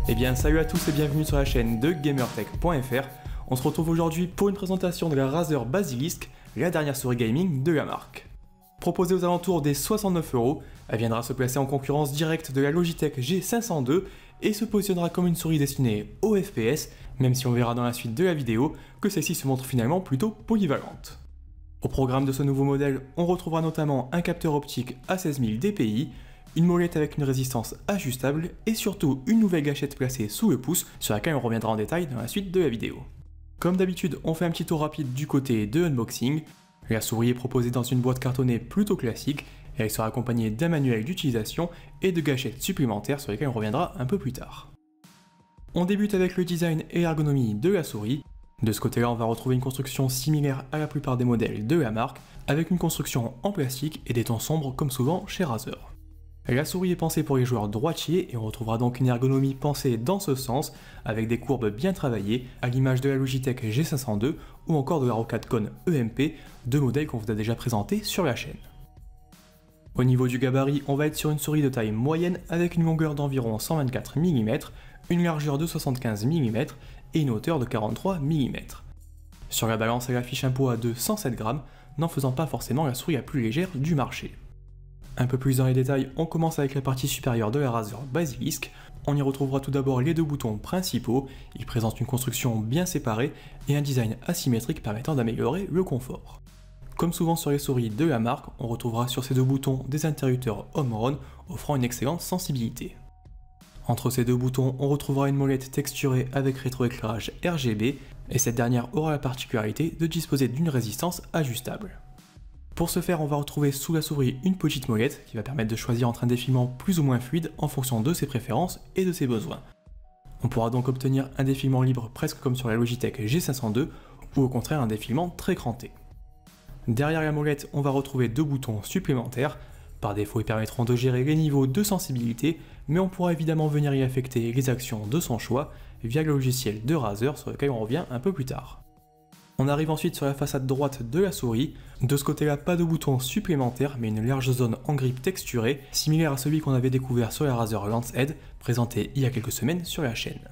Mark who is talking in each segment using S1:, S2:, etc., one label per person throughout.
S1: Eh bien salut à tous et bienvenue sur la chaîne de gamertech.fr. On se retrouve aujourd'hui pour une présentation de la Razer Basilisk, la dernière souris gaming de la marque. Proposée aux alentours des 69 €, elle viendra se placer en concurrence directe de la Logitech G502 et se positionnera comme une souris destinée au FPS, même si on verra dans la suite de la vidéo que celle-ci se montre finalement plutôt polyvalente. Au programme de ce nouveau modèle, on retrouvera notamment un capteur optique à 16000 dpi, une molette avec une résistance ajustable et surtout une nouvelle gâchette placée sous le pouce sur laquelle on reviendra en détail dans la suite de la vidéo. Comme d'habitude, on fait un petit tour rapide du côté de unboxing. La souris est proposée dans une boîte cartonnée plutôt classique et elle sera accompagnée d'un manuel d'utilisation et de gâchettes supplémentaires sur lesquelles on reviendra un peu plus tard. On débute avec le design et l'ergonomie de la souris. De ce côté-là, on va retrouver une construction similaire à la plupart des modèles de la marque, avec une construction en plastique et des tons sombres comme souvent chez Razer. La souris est pensée pour les joueurs droitiers et on retrouvera donc une ergonomie pensée dans ce sens, avec des courbes bien travaillées, à l'image de la Logitech G502 ou encore de la Rocadcon EMP, deux modèles qu'on vous a déjà présentés sur la chaîne. Au niveau du gabarit, on va être sur une souris de taille moyenne avec une longueur d'environ 124 mm, une largeur de 75 mm et une hauteur de 43 mm. Sur la balance, elle affiche un poids de 107 grammes, n'en faisant pas forcément la souris la plus légère du marché. Un peu plus dans les détails, on commence avec la partie supérieure de la Razer Basilisk. On y retrouvera tout d'abord les deux boutons principaux, ils présentent une construction bien séparée et un design asymétrique permettant d'améliorer le confort. Comme souvent sur les souris de la marque, on retrouvera sur ces deux boutons des interrupteurs Omron offrant une excellente sensibilité. Entre ces deux boutons, on retrouvera une molette texturée avec rétroéclairage RGB et cette dernière aura la particularité de disposer d'une résistance ajustable. Pour ce faire, on va retrouver sous la souris une petite molette qui va permettre de choisir entre un défilement plus ou moins fluide en fonction de ses préférences et de ses besoins. On pourra donc obtenir un défilement libre presque comme sur la Logitech G502 ou au contraire un défilement très cranté. Derrière la molette, on va retrouver deux boutons supplémentaires. Par défaut, ils permettront de gérer les niveaux de sensibilité, mais on pourra évidemment venir y affecter les actions de son choix via le logiciel de Razer sur lequel on revient un peu plus tard. On arrive ensuite sur la façade droite de la souris. De ce côté-là, pas de bouton supplémentaire, mais une large zone en grippe texturée, similaire à celui qu'on avait découvert sur la Razer Lance-Head, présenté il y a quelques semaines sur la chaîne.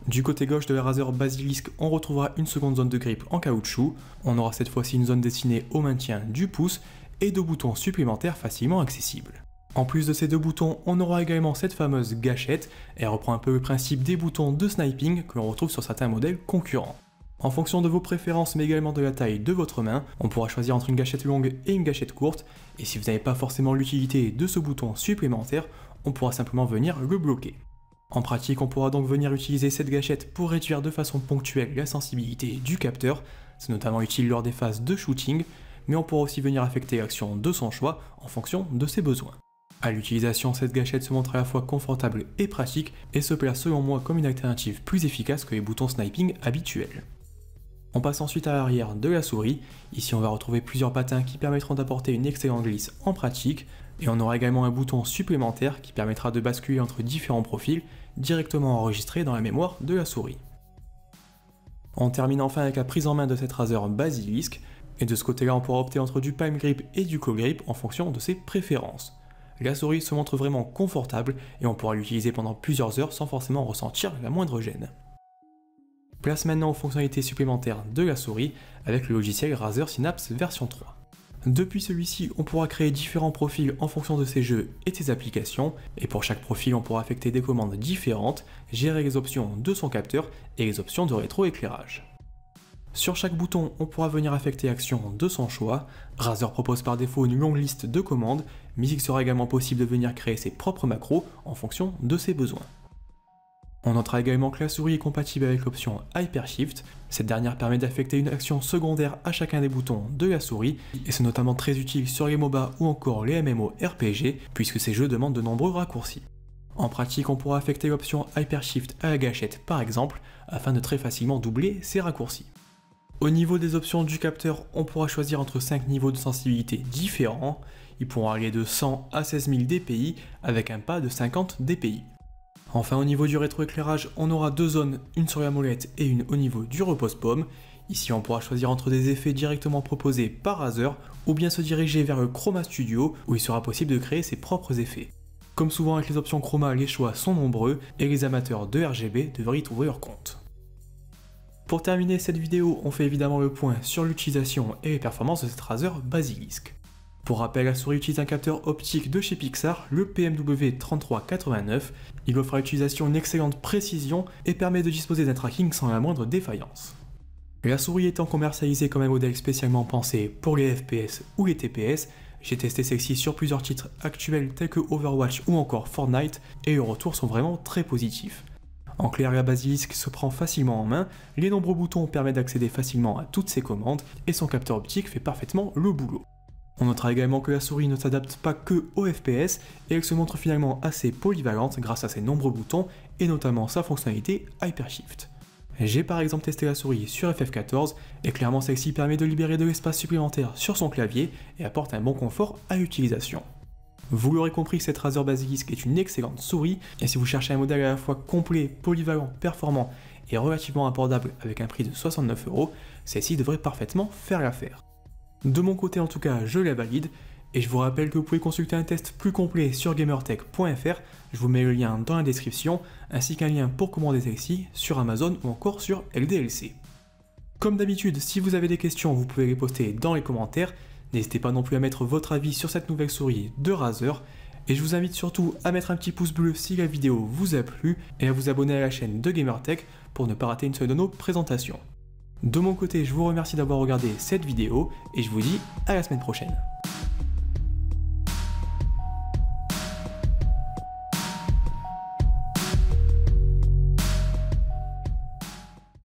S1: Du côté gauche de la Razer Basilisk, on retrouvera une seconde zone de grippe en caoutchouc. On aura cette fois-ci une zone destinée au maintien du pouce et deux boutons supplémentaires facilement accessibles. En plus de ces deux boutons, on aura également cette fameuse gâchette. Elle reprend un peu le principe des boutons de sniping que l'on retrouve sur certains modèles concurrents. En fonction de vos préférences mais également de la taille de votre main, on pourra choisir entre une gâchette longue et une gâchette courte, et si vous n'avez pas forcément l'utilité de ce bouton supplémentaire, on pourra simplement venir le bloquer. En pratique, on pourra donc venir utiliser cette gâchette pour réduire de façon ponctuelle la sensibilité du capteur, c'est notamment utile lors des phases de shooting, mais on pourra aussi venir affecter l'action de son choix en fonction de ses besoins. À l'utilisation, cette gâchette se montre à la fois confortable et pratique, et se place selon moi comme une alternative plus efficace que les boutons sniping habituels. On passe ensuite à l'arrière de la souris. Ici on va retrouver plusieurs patins qui permettront d'apporter une excellente glisse en pratique, et on aura également un bouton supplémentaire qui permettra de basculer entre différents profils directement enregistrés dans la mémoire de la souris. On termine enfin avec la prise en main de cette Razer Basilisk, et de ce côté-là on pourra opter entre du palm grip et du claw grip en fonction de ses préférences. La souris se montre vraiment confortable et on pourra l'utiliser pendant plusieurs heures sans forcément ressentir la moindre gêne. Place maintenant aux fonctionnalités supplémentaires de la souris avec le logiciel Razer Synapse version 3. Depuis celui-ci, on pourra créer différents profils en fonction de ses jeux et de ses applications, et pour chaque profil on pourra affecter des commandes différentes, gérer les options de son capteur et les options de rétroéclairage. Sur chaque bouton, on pourra venir affecter l'action de son choix. Razer propose par défaut une longue liste de commandes, mais il sera également possible de venir créer ses propres macros en fonction de ses besoins. On notera également que la souris est compatible avec l'option Hypershift. Cette dernière permet d'affecter une action secondaire à chacun des boutons de la souris, et c'est notamment très utile sur les MOBA ou encore les MMORPG, puisque ces jeux demandent de nombreux raccourcis. En pratique, on pourra affecter l'option Hypershift à la gâchette par exemple, afin de très facilement doubler ces raccourcis. Au niveau des options du capteur, on pourra choisir entre 5 niveaux de sensibilité différents. Ils pourront aller de 100 à 16000 dpi avec un pas de 50 dpi. Enfin, au niveau du rétroéclairage, on aura deux zones, une sur la molette et une au niveau du repose-paume. Ici, on pourra choisir entre des effets directement proposés par Razer ou bien se diriger vers le Chroma Studio où il sera possible de créer ses propres effets. Comme souvent avec les options chroma, les choix sont nombreux et les amateurs de RGB devraient y trouver leur compte. Pour terminer cette vidéo, on fait évidemment le point sur l'utilisation et les performances de cette Razer Basilisk. Pour rappel, la souris utilise un capteur optique de chez Pixar, le PMW3389. Il offre à l'utilisation une excellente précision et permet de disposer d'un tracking sans la moindre défaillance. La souris étant commercialisée comme un modèle spécialement pensé pour les FPS ou les TPS, j'ai testé celle-ci sur plusieurs titres actuels tels que Overwatch ou encore Fortnite et les retours sont vraiment très positifs. En clair, la Basilisk se prend facilement en main, les nombreux boutons permettent d'accéder facilement à toutes ses commandes et son capteur optique fait parfaitement le boulot. On notera également que la souris ne s'adapte pas que aux FPS et elle se montre finalement assez polyvalente grâce à ses nombreux boutons et notamment sa fonctionnalité Hypershift. J'ai par exemple testé la souris sur FF14 et clairement celle-ci permet de libérer de l'espace supplémentaire sur son clavier et apporte un bon confort à l'utilisation. Vous l'aurez compris, cette Razer Basilisk est une excellente souris et si vous cherchez un modèle à la fois complet, polyvalent, performant et relativement abordable avec un prix de 69 €, celle-ci devrait parfaitement faire l'affaire. De mon côté en tout cas, je la valide, et je vous rappelle que vous pouvez consulter un test plus complet sur gamertech.fr, je vous mets le lien dans la description, ainsi qu'un lien pour commander celle-ci sur Amazon ou encore sur LDLC. Comme d'habitude, si vous avez des questions, vous pouvez les poster dans les commentaires, n'hésitez pas non plus à mettre votre avis sur cette nouvelle souris de Razer, et je vous invite surtout à mettre un petit pouce bleu si la vidéo vous a plu, et à vous abonner à la chaîne de Gamertech pour ne pas rater une seule de nos présentations. De mon côté, je vous remercie d'avoir regardé cette vidéo et je vous dis à la semaine prochaine.